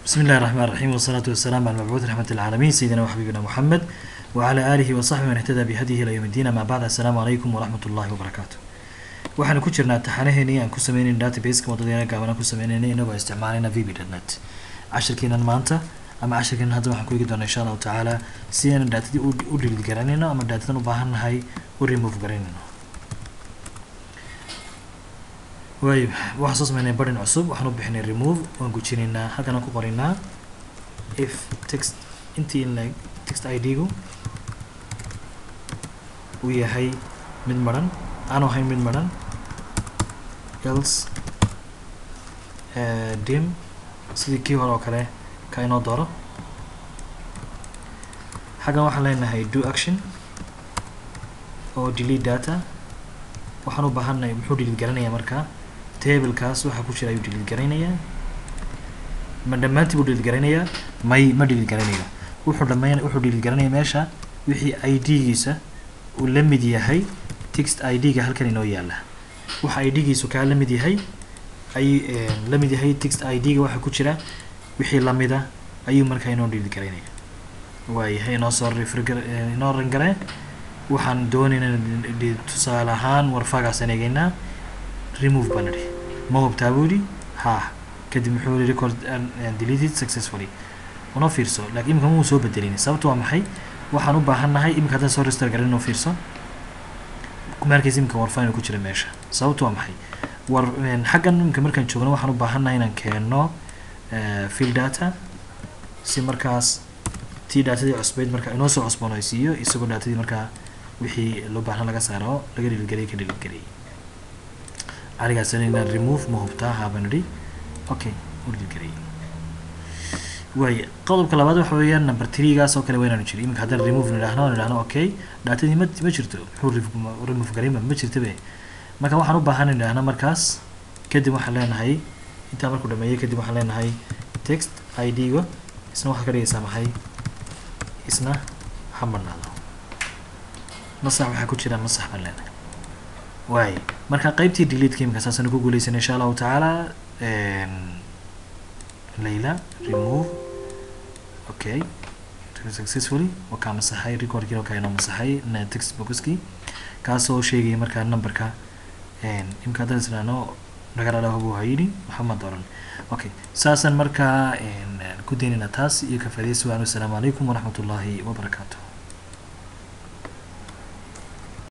بسم الله الرحمن الرحيم والصلاة والسلام على المبعوث رحمة العالمين سيدنا وحبيبنا محمد وعلى آله وصحبه من اهتدى بهديه إلى يوم الدين. ما بعد السلام عليكم ورحمة الله وبركاته. waxaan ku jirnaa taxanaheennii aan ku sameynay database-ka waddadeena gaaban aan ku sameynay inagoo isticmaalayna vb.net. cashirkeenan maanta ama cashirkeenan hadda waxaan ku eegi doonaa insha allahu tacaala si aan daatadii u delete garanayno ama daatadan u baahannahay u remove garanayno. way waxaan soo sameynay button cusub, waxaan u bixinay remove, waan gujinaynaa, halkan aan ku qoraynaa if text intii in like text id-gu uu yahay mid maran aanu ahayn mid maran else dim sidii kii hore oo kale ka inoo dooro. xaggan waxaan leenahay do action oo delete data. waxaan u baahannahay muxuu delete garanayaa markaa tablekaas waxa ku jira ayuu delete garanayaa ma dhammaantii buu delete garanayaa ma delete garanayo. wuxuu delete garanayaa meesha wixii id-giisa uu la mid yahay text id-ga halkan inoo yaala. waxa id-giisu kaa la mid yahay la mid yahay text id-ga waxa ku jira wixii la mida ayuu markaa inoo delete garanaya. waayahay inoo soo inoo rangare waxaan doonaynaa tusaale ahaan warfagaasaan eegaynaa remove baan nidhi ma hubtaa buu yidhi haa kadib muxuu yidhi record deleted successfully unoo fiirso laakiin imika muu soo bedelin. sababtu waa maxay? waxaan u baahannahay imika haddaan soo register garin inoo fiirso markaysa imika warfaan ku jira meesha. sababtu waa maxay? xaggan imika markaan joogno waxaan u baahannahay inaan keenno field data si markaas tii daatadii cusbeyd markaa inoo soo cusboonaysiiyo isagoo daatadii markaa wixii loo baahan laga saaro laga dhilgeliyay ka dhilgeliyay. arigaas inaan remove ma hubtaa haaba nidhi okay u dhilgeliyay. way qodobka labaad waxa weeyaan number 3gaas oo kale waynaanu jiri imika haddaan remove nidhaahno okay daatadii ma jirto muxuu remove garayma ma jirto be marka waxaan u baahan nidhaahna markaas kadib waxaan leenahay intaa markuu dhameeyay kadib waxaan leenahay text id-ga isna waxaa ka dhigaysaa maxay isna ha marnaado masax waxaa ku jira masax baan leenahay. waay marka qaybtii delete-ka imika saasaan ku guulaysanay insha allahu tacaala. layla remove okay successfully waa kaa masaxay recordkii oo kaa inoo masaxay text boxkii kaasoo sheegaya markaa numberka imika haddaan isnaano nagaralaha buu hayidhi maxamed oran. okay saasaan markaa ku daynayna taas iyo ka faa'iidaysi waan. assalaamu calaykum waraxmatullaahi wabarakaatu.